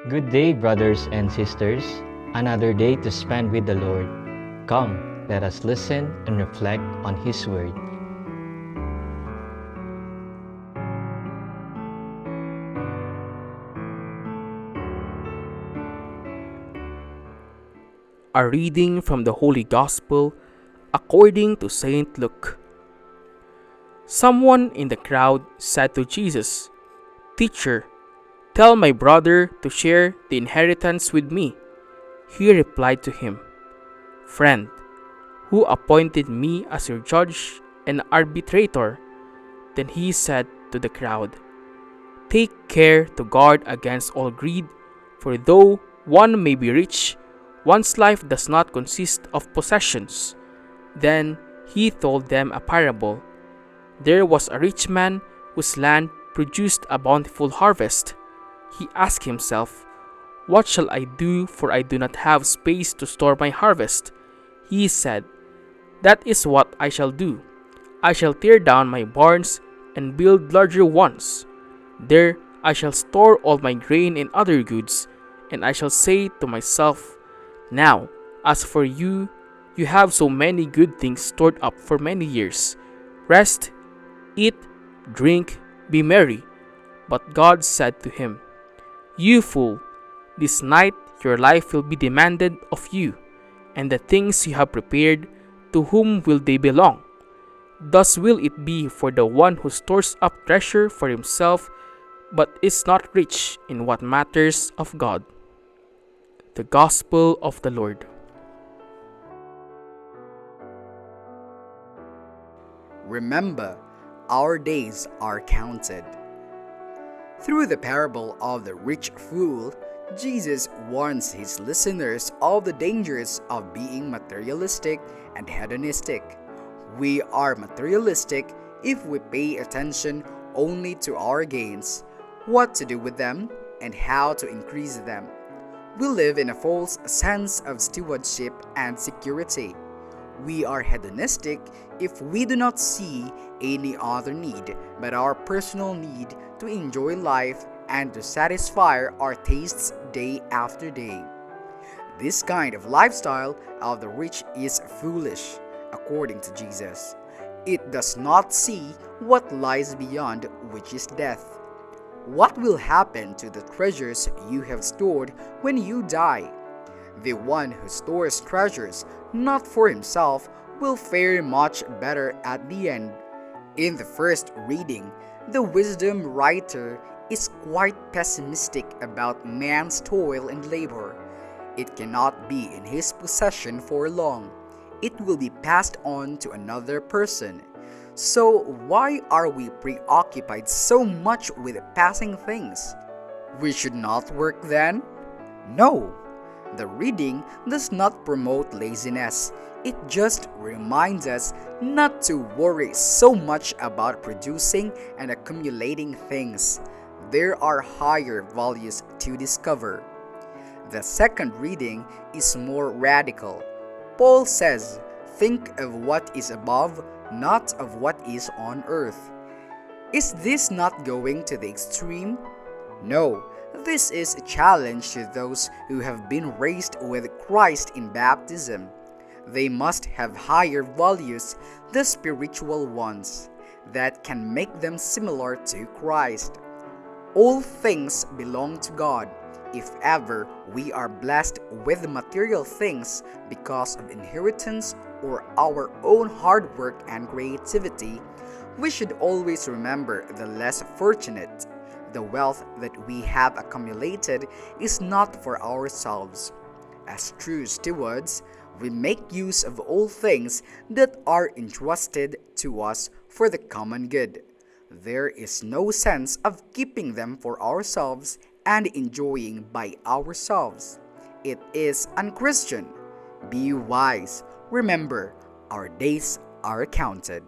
Good day, brothers and sisters. Another day to spend with the Lord. Come, let us listen and reflect on His Word. A reading from the Holy Gospel according to Saint Luke. Someone in the crowd said to Jesus, "Teacher, tell my brother to share the inheritance with me." He replied to him, "Friend, who appointed me as your judge and arbitrator?" Then he said to the crowd, "Take care to guard against all greed, for though one may be rich, one's life does not consist of possessions." Then he told them a parable. There was a rich man whose land produced a bountiful harvest. He asked himself, "What shall I do, for I do not have space to store my harvest?" He said, "That is what I shall do. I shall tear down my barns and build larger ones. There I shall store all my grain and other goods, and I shall say to myself, 'Now, as for you, you have so many good things stored up for many years. Rest, eat, drink, be merry.' But God said to him, 'You fool, this night your life will be demanded of you, and the things you have prepared, to whom will they belong?' Thus will it be for the one who stores up treasure for himself, but is not rich in what matters of God." The Gospel of the Lord. Remember, our days are counted. Through the parable of the rich fool, Jesus warns his listeners of the dangers of being materialistic and hedonistic. We are materialistic if we pay attention only to our gains, what to do with them, and how to increase them. We live in a false sense of stewardship and security. We are hedonistic if we do not see any other need but our personal need to enjoy life and to satisfy our tastes day after day. This kind of lifestyle of the rich is foolish, according to Jesus. It does not see what lies beyond, which is death. What will happen to the treasures you have stored when you die? The one who stores treasures not for himself will fare much better at the end. In the first reading, the wisdom writer is quite pessimistic about man's toil and labor. It cannot be in his possession for long. It will be passed on to another person. So why are we preoccupied so much with passing things? We should not work then? No. The reading does not promote laziness. It just reminds us not to worry so much about producing and accumulating things. There are higher values to discover. The second reading is more radical. Paul says, "Think of what is above, not of what is on earth." Is this not going to the extreme? No, this is a challenge to those who have been raised with Christ in baptism. They must have higher values, the spiritual ones, that can make them similar to Christ. All things belong to God. If ever we are blessed with material things because of inheritance or our own hard work and creativity, we should always remember the less fortunate. The wealth that we have accumulated is not for ourselves. As true stewards, we make use of all things that are entrusted to us for the common good. There is no sense of keeping them for ourselves and enjoying by ourselves. It is unchristian. Be wise. Remember, our days are counted.